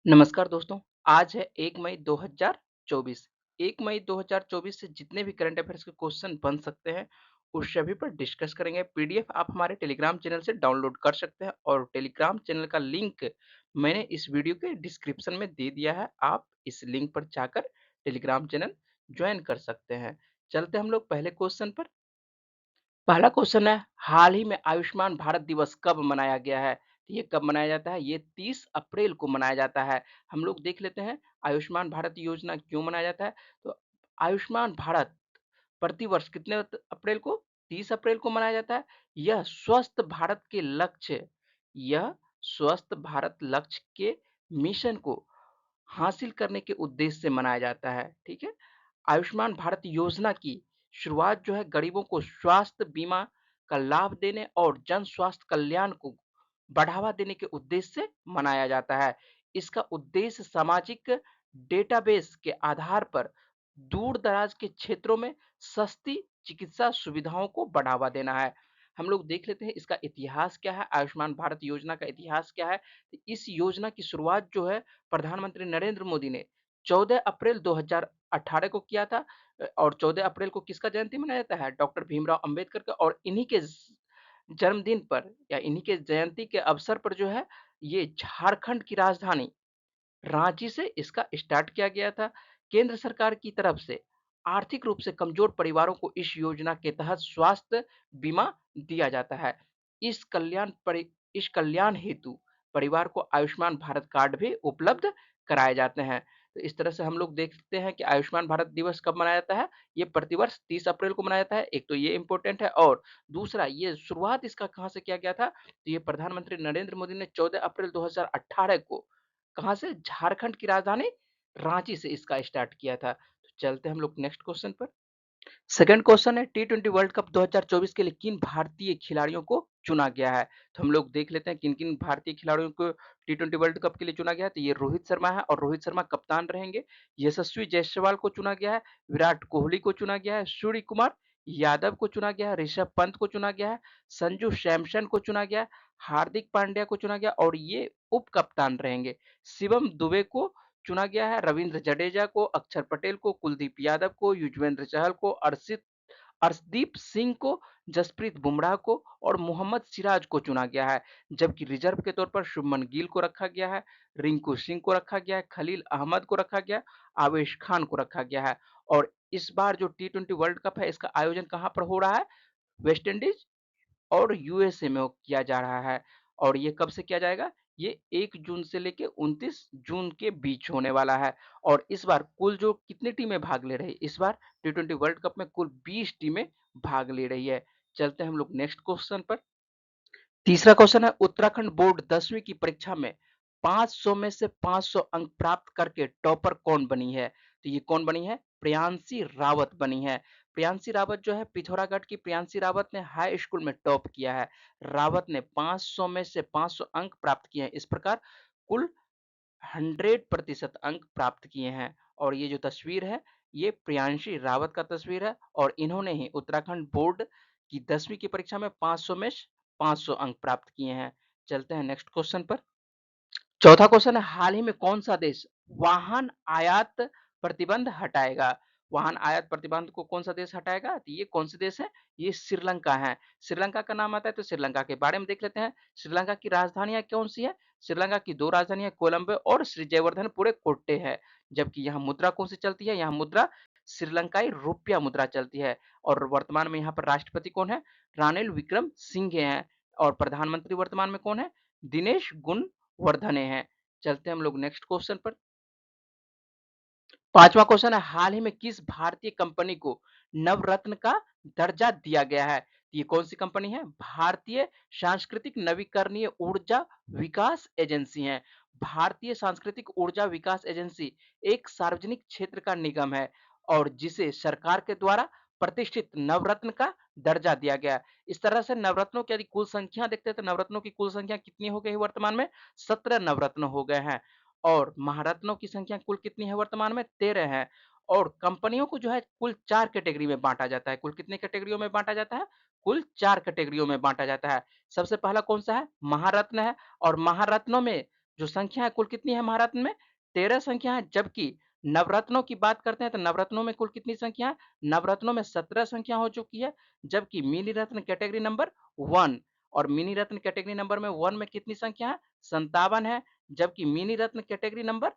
नमस्कार दोस्तों, आज है 1 मई 2024। 1 मई 2024 से जितने भी करंट अफेयर्स के क्वेश्चन बन सकते हैं, उस सभी पर डिस्कस करेंगे। पीडीएफ आप हमारे टेलीग्राम चैनल से डाउनलोड कर सकते हैं और टेलीग्राम चैनल का लिंक मैंने इस वीडियो के डिस्क्रिप्शन में दे दिया है। आप इस लिंक पर जाकर टेलीग्राम चैनल जॉइन कर सकते हैं। चलते हम लोग पहले क्वेश्चन पर। पहला क्वेश्चन है, हाल ही में आयुष्मान भारत दिवस कब मनाया गया है? तो ये कब मनाया जाता है? ये 30 अप्रैल को मनाया जाता है। हम लोग देख लेते हैं आयुष्मान भारत योजना क्यों मनाया जाता है। तो आयुष्मान भारत प्रतिवर्ष कितने अप्रैल को? 30 अप्रैल को मनाया जाता है। यह स्वस्थ भारत के लक्ष्य यह स्वस्थ भारत लक्ष्य के मिशन को हासिल करने के उद्देश्य से मनाया जाता है। ठीक है। आयुष्मान भारत योजना की शुरुआत जो है गरीबों को स्वास्थ्य बीमा का लाभ देने और जन स्वास्थ्य कल्याण को बढ़ावा देने के उद्देश्य से मनाया जाता है। इसका उद्देश्य सामाजिक डेटाबेस के आधार पर दूर दराज के क्षेत्रों में सस्ती चिकित्सा सुविधाओं को बढ़ावा देना है। हम लोग देख लेते हैं इसका इतिहास क्या है, आयुष्मान भारत योजना का इतिहास क्या है। तो इस योजना की शुरुआत जो है प्रधानमंत्री नरेंद्र मोदी ने 14 अप्रैल 2018 को किया था। और 14 अप्रैल को किसका जयंती मनाया जाता है? डॉक्टर भीमराव अंबेडकर का। और इन्हीं के जन्मदिन पर या इन्हीं के जयंती के अवसर पर जो है ये झारखंड की राजधानी रांची से इसका स्टार्ट किया गया था। केंद्र सरकार की तरफ से आर्थिक रूप से कमजोर परिवारों को इस योजना के तहत स्वास्थ्य बीमा दिया जाता है। इस कल्याण हेतु परिवार को आयुष्मान भारत कार्ड भी उपलब्ध कराए जाते हैं। तो इस तरह से हम लोग देखते हैं कि आयुष्मान भारत दिवस कब मनाया जाता है। ये प्रतिवर्ष 30 अप्रैल को मनाया जाता है। एक तो ये इम्पोर्टेंट है और दूसरा ये शुरुआत इसका कहाँ से किया गया था। तो ये प्रधानमंत्री नरेंद्र मोदी ने 14 अप्रैल 2018 को कहाँ से? झारखंड की राजधानी रांची से इसका स्टार्ट किया था। तो चलते हैं हम लोग नेक्स्ट क्वेश्चन पर। सेकंड क्वेश्चन है, टी20 वर्ल्ड कप 2024 के लिए किन भारतीय खिलाड़ियों को चुना गया है? तो हम लोग देख लेते हैं किन-किन भारतीय खिलाड़ियों को टी20 वर्ल्ड कप के लिए चुना गया है। तो ये रोहित शर्मा है और रोहित शर्मा कप्तान रहेंगे। यशस्वी जायसवाल को चुना गया है, विराट कोहली को चुना गया है, सूर्य कुमार यादव को चुना गया है, ऋषभ पंत को चुना गया है, संजू सैमसन को चुना गया है, हार्दिक पांड्या को चुना गया और ये उप कप्तान रहेंगे। शिवम दुबे को चुना गया है, रविंद्र जडेजा को, अक्षर पटेल को, कुलदीप यादव को, युजवेंद्र चहल को, अर्शदीप सिंह को, जसप्रीत बुमराह को और मोहम्मद सिराज को चुना गया है। जबकि रिजर्व के तौर पर शुभमन गिल को रखा गया है, रिंकू सिंह को रखा गया है, खलील अहमद को रखा गया है, आवेश खान को रखा गया है। और इस बार जो टी20 वर्ल्ड कप है इसका आयोजन कहाँ पर हो रहा है? वेस्ट इंडीज और यूएसए में वो किया जा रहा है। और ये कब से किया जाएगा? ये 1 जून से लेके 29 जून के बीच होने वाला है। और इस बार कुल जो कितनी टीमें भाग ले रही है? इस बार टी20 वर्ल्ड कप में कुल 20 टीमें भाग ले रही है। चलते हैं हम लोग नेक्स्ट क्वेश्चन पर। तीसरा क्वेश्चन है, उत्तराखंड बोर्ड 10वीं की परीक्षा में 500 में से 500 अंक प्राप्त करके टॉपर कौन बनी है? तो ये कौन बनी है? प्रियांशी रावत बनी है। प्रियांशी रावत जो है पिथौरागढ़ की प्रियांशी रावत ने हाई स्कूल में टॉप किया है। रावत ने 500 में से 500 अंक प्राप्त किए हैं। इस प्रकार कुल 100% अंक प्राप्त किए हैं। और ये जो तस्वीर है ये प्रियांशी रावत का तस्वीर है और इन्होंने ही उत्तराखंड बोर्ड की 10वीं की परीक्षा में 500 में 500 अंक प्राप्त किए हैं। चलते हैं नेक्स्ट क्वेश्चन पर। चौथा क्वेश्चन है, हाल ही में कौन सा देश वाहन आयात प्रतिबंध हटाएगा? वाहन आयात प्रतिबंध को कौन सा देश हटाएगा? तो ये कौन से देश है? ये श्रीलंका है। श्रीलंका का नाम आता है तो श्रीलंका के बारे में देख लेते हैं। श्रीलंका की राजधानियां कौन सी है? श्रीलंका की दो राजधानियां कोलंबो और श्री जयवर्धनपुरे कोट्टे है। जबकि यहाँ मुद्रा कौन सी चलती है? यहाँ मुद्रा श्रीलंकाई रुपया मुद्रा चलती है। और वर्तमान में यहाँ पर राष्ट्रपति कौन है? रानिल विक्रम सिंघे हैं। और प्रधानमंत्री वर्तमान में कौन है? दिनेश गुणवर्धने हैं। चलते हैं हम लोग नेक्स्ट क्वेश्चन पर। पांचवा क्वेश्चन है, हाल ही में किस भारतीय कंपनी को नवरत्न का दर्जा दिया गया है? ये कौन सी कंपनी है? भारतीय सांस्कृतिक नवीकरणीय ऊर्जा विकास एजेंसी है। भारतीय सांस्कृतिक ऊर्जा विकास एजेंसी एक सार्वजनिक क्षेत्र का निगम है और जिसे सरकार के द्वारा प्रतिष्ठित नवरत्न का दर्जा दिया गया है। इस तरह से नवरत्नों की यदि कुल संख्या देखते हैं तो नवरत्नों की कुल संख्या कितनी हो गई है वर्तमान में? 17 नवरत्न हो गए हैं। और महारत्नों की संख्या कुल कितनी है वर्तमान में? 13 है। और कंपनियों को जो है कुल 4 कैटेगरी में बाँटा जाता है। कुल कितनी कैटेगरियों में बाँटा जाता है? कुल 4 कैटेगरियों में बाँटा जाता है। सबसे पहला कौन-सा है? महारत्न है। और महारत्नों में जो संख्या है कुल कितनी है महारत्न में? 13 संख्या है, जबकि नवरत्नों की बात करते हैं तो नवरत्नों में कुल कितनी संख्या है? नवरत्नों में 17 संख्या हो चुकी है, जबकि मिनी रत्न कैटेगरी नंबर 1 और मिनी रत्न कैटेगरी नंबर में 1 में कितनी संख्या है? 57 है, जबकि मिनी रत्न कैटेगरी नंबर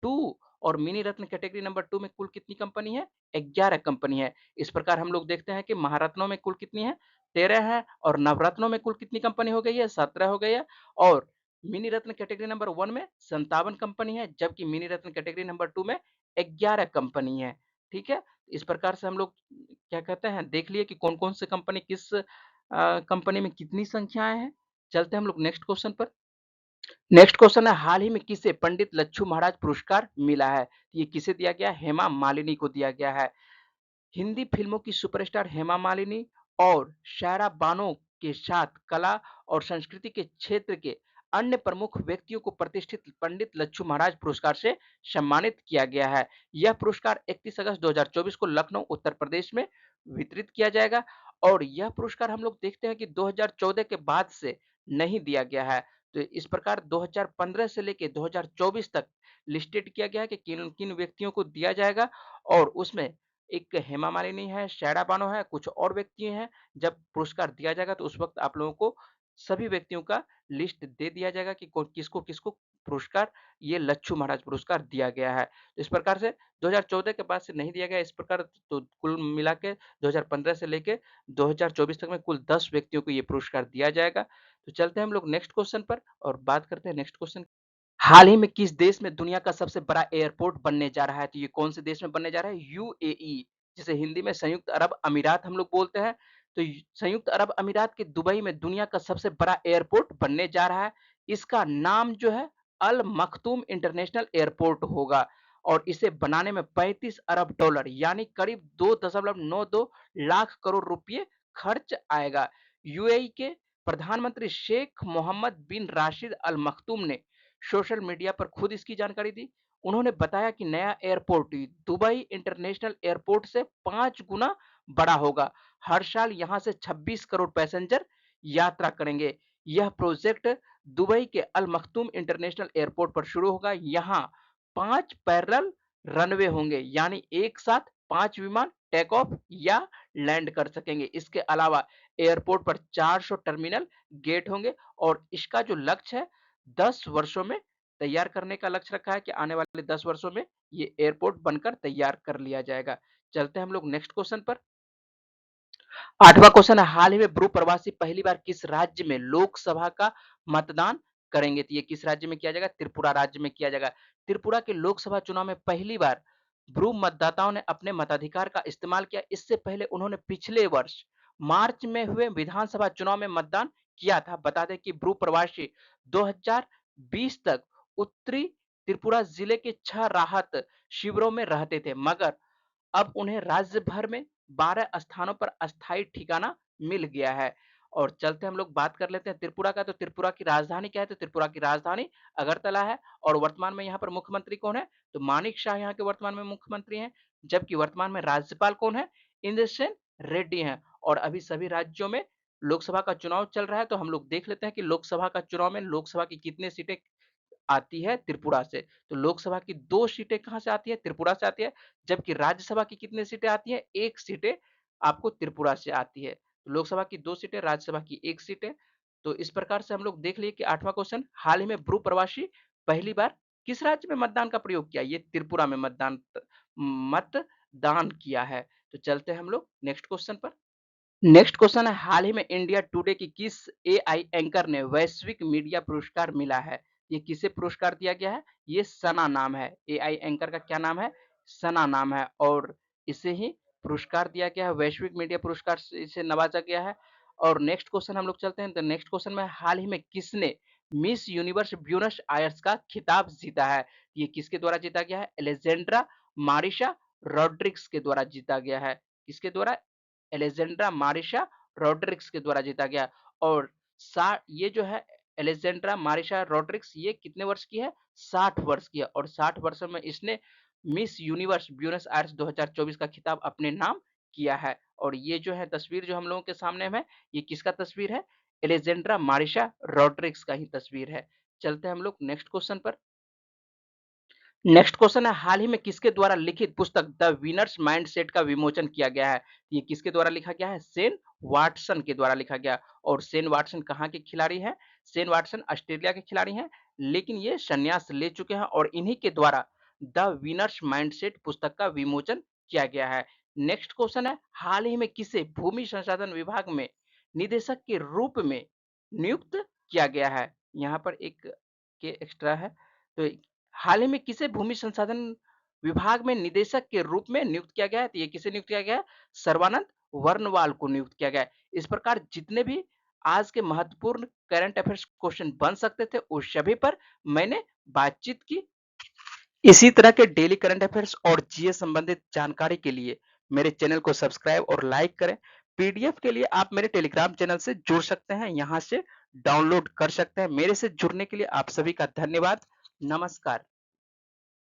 2 और मिनी रत्न कैटेगरी नंबर 2 में कुल कितनी कंपनी है? 11 कंपनी है। इस प्रकार हम लोग देखते हैं कि महारत्नों में कुल कितनी है? 13 है और नवरत्नों में कुल कितनी कंपनी हो गई है? 17 हो गई है और मिनी रत्न कैटेगरी नंबर 1 में 57 कंपनी है, जबकि मिनी रत्न कैटेगरी नंबर 2 में 11 कंपनी है। ठीक है? इस प्रकार से हम लोग क्या कहते हैं, देख लिए कि कौन-कौन से कंपनी किस कंपनी में कितनी संख्याएँ हैं। चलते हैं हम लोग नेक्स्ट क्वेश्चन पर। नेक्स्ट क्वेश्चन है, हाल ही में किसे पंडित लच्छू महाराज पुरस्कार मिला है? ये किसे दिया गया? हेमा मालिनी को दिया गया है। हिंदी फिल्मों की सुपरस्टार हेमा मालिनी और शायरा बानो के साथ कला और संस्कृति के क्षेत्र के अन्य प्रमुख व्यक्तियों को प्रतिष्ठित पंडित लच्छू महाराज पुरस्कार से सम्मानित किया गया है। यह पुरस्कार 31 अगस्त 2024 को लखनऊ उत्तर प्रदेश में वितरित किया जाएगा और यह पुरस्कार हम लोग देखते हैं कि 2014 के बाद से नहीं दिया गया है। तो इस प्रकार 2015 से लेके 2024 तक लिस्टेड किया गया है कि किन किन व्यक्तियों को दिया जाएगा और उसमें एक हेमा मालिनी है, शायरा बानो है, कुछ और व्यक्ति हैं। जब पुरस्कार दिया जाएगा तो उस वक़्त आप लोगों को सभी व्यक्तियों का लिस्ट दे दिया जाएगा कि कौन किसको-किसको पुरस्कार ये लच्छू महाराज पुरस्कार दिया गया है। तो इस प्रकार से 2014 के बाद से नहीं दिया गया, इस प्रकार तो कुल मिला के 2015 से लेके 2024 तक में कुल 10 व्यक्तियों को ये पुरस्कार दिया जाएगा। तो चलते हैं हम लोग नेक्स्ट क्वेश्चन पर और बात करते हैं नेक्स्ट क्वेश्चन। हाल ही में किस देश में दुनिया का सबसे बड़ा एयरपोर्ट बनने जा रहा है? तो ये कौन से देश में बनने जा रहा है? यूएई, जिसे हिंदी में संयुक्त अरब अमीरात हम लोग बोलते हैं। तो संयुक्त अरब अमीरात के दुबई में दुनिया का सबसे बड़ा एयरपोर्ट बनने जा रहा है। इसका नाम जो है अल मखतूम इंटरनेशनल एयरपोर्ट होगा और इसे बनाने में 35 अरब डॉलर यानी करीब 2.92 लाख करोड़ रुपए खर्च आएगा। यूएई के प्रधानमंत्री शेख मोहम्मद बिन राशिद अल मखतूम ने सोशल मीडिया पर खुद इसकी जानकारी दी। उन्होंने बताया कि नया एयरपोर्ट दुबई इंटरनेशनल एयरपोर्ट से 5 गुना बड़ा होगा। हर साल यहां से 26 करोड़ पैसेंजर यात्रा करेंगे। यह प्रोजेक्ट दुबई के अल मखतूम इंटरनेशनल एयरपोर्ट पर शुरू होगा। यहाँ 5 पैरेलल रनवे होंगे यानी एक साथ 5 विमान टेक ऑफ या लैंड कर सकेंगे। इसके अलावा एयरपोर्ट पर 400 टर्मिनल गेट होंगे और इसका जो लक्ष्य है 10 वर्षों में तैयार करने का लक्ष्य रखा है कि आने वाले 10 वर्षों में ये एयरपोर्ट बनकर तैयार कर लिया जाएगा। चलते हैं हम लोग नेक्स्ट क्वेश्चन पर। 8वां क्वेश्चन है, हाल ही में ब्रू प्रवासी पहली बार किस राज्य में लोकसभा का मतदान करेंगे? तो ये किस राज्य में किया जाएगा? त्रिपुरा राज्य में किया जाएगा। त्रिपुरा के लोकसभा चुनाव में पहली बार ब्रू मतदाताओं ने अपने मताधिकार का इस्तेमाल किया। इससे पहले उन्होंने पिछले वर्ष मार्च में हुए विधानसभा चुनाव में मतदान किया था। बता दें कि ब्रू प्रवासी 2020 तक उत्तरी त्रिपुरा जिले के 6 राहत शिविरों में रहते थे, मगर अब उन्हें राज्य भर में 12 स्थानों पर अस्थायी ठिकाना मिल गया है। और चलते हम लोग बात कर लेते हैं त्रिपुरा का। तो त्रिपुरा की राजधानी क्या है? तो त्रिपुरा की राजधानी अगरतला है और वर्तमान में यहाँ पर मुख्यमंत्री कौन है? तो मानिक शाह यहाँ के वर्तमान में मुख्यमंत्री हैं, जबकि वर्तमान में राज्यपाल कौन है? इंद्रसेन रेड्डी हैं। और अभी सभी राज्यों में लोकसभा का चुनाव चल रहा है, तो हम लोग देख लेते हैं कि लोकसभा का चुनाव में लोकसभा की कितनी सीटें आती है त्रिपुरा से। तो लोकसभा की 2 सीटें कहाँ से आती है? त्रिपुरा से आती है, जबकि राज्यसभा की कितनी सीटें आती है? 1 सीटें आपको त्रिपुरा से आती है। तो लोकसभा की 2 सीटें, राज्यसभा की 1 सीटें। तो इस प्रकार से हम लोग देख लिए कि 8वां क्वेश्चन, हाल ही में ब्रू प्रवासी पहली बार किस राज्य में मतदान का प्रयोग किया? ये त्रिपुरा में मतदान किया है। तो चलते हैं हम लोग नेक्स्ट क्वेश्चन पर। नेक्स्ट क्वेश्चन है, हाल ही में इंडिया टुडे की किस एआई एंकर ने वैश्विक मीडिया पुरस्कार मिला है? ये किसे पुरस्कार दिया गया है? ये सना नाम है। एआई एंकर का क्या नाम है? सना नाम है और इसे ही पुरस्कार दिया गया है, वैश्विक मीडिया पुरस्कार से इसे नवाजा गया है। और नेक्स्ट क्वेश्चन हम लोग चलते हैं। तो नेक्स्ट क्वेश्चन में, हाल ही में किसने मिस यूनिवर्स ब्यूनस आयर्स का खिताब जीता है? ये किसके द्वारा जीता गया है? एलेजेंड्रा मारिशा रॉड्रिक्स के द्वारा जीता गया है। किसके द्वारा? एलेजेंड्रा मारिशा रॉड्रिक्स के द्वारा जीता गया। और ये जो है एलेजेंड्रा मारिशा रॉड्रिक्स, ये कितने वर्ष की है? 60 वर्ष की है और 60 वर्षों में इसने मिस यूनिवर्स ब्यूनस आयर्स 2024 का खिताब अपने नाम किया है। और ये जो है तस्वीर जो हम लोगों के सामने है, ये किसका तस्वीर है? एलेजेंड्रा मारिशा रॉड्रिक्स का ही तस्वीर है। चलते हैं हम लोग नेक्स्ट क्वेश्चन पर। नेक्स्ट क्वेश्चन है, हाल ही में किसके द्वारा लिखित पुस्तक द विनर्स माइंडसेट का विमोचन किया गया है? ये किसके द्वारा लिखा गया है? शेन वाटसन के द्वारा लिखा गया। और शेन वाटसन कहाँ के खिलाड़ी हैं? शेन वाटसन ऑस्ट्रेलिया के खिलाड़ी हैं, लेकिन ये संन्यास ले चुके हैं और इन्हीं के द्वारा द विनर्स माइंडसेट पुस्तक का विमोचन किया गया है। नेक्स्ट क्वेश्चन है, हाल ही में किसे भूमि संसाधन विभाग में निदेशक के रूप में नियुक्त किया गया है? यहाँ पर एक के एक्स्ट्रा है। तो हाल ही में किसे भूमि संसाधन विभाग में निदेशक के रूप में नियुक्त किया गया है? तो ये किसे नियुक्त किया गया है? सर्बानंद वर्नवाल को नियुक्त किया गया है। इस प्रकार जितने भी आज के महत्वपूर्ण करंट अफेयर्स क्वेश्चन बन सकते थे, उस सभी पर मैंने बातचीत की। इसी तरह के डेली करंट अफेयर्स और जीएस संबंधित जानकारी के लिए मेरे चैनल को सब्सक्राइब और लाइक करें। पीडीएफ के लिए आप मेरे टेलीग्राम चैनल से जुड़ सकते हैं, यहाँ से डाउनलोड कर सकते हैं। मेरे से जुड़ने के लिए आप सभी का धन्यवाद। नमस्कार।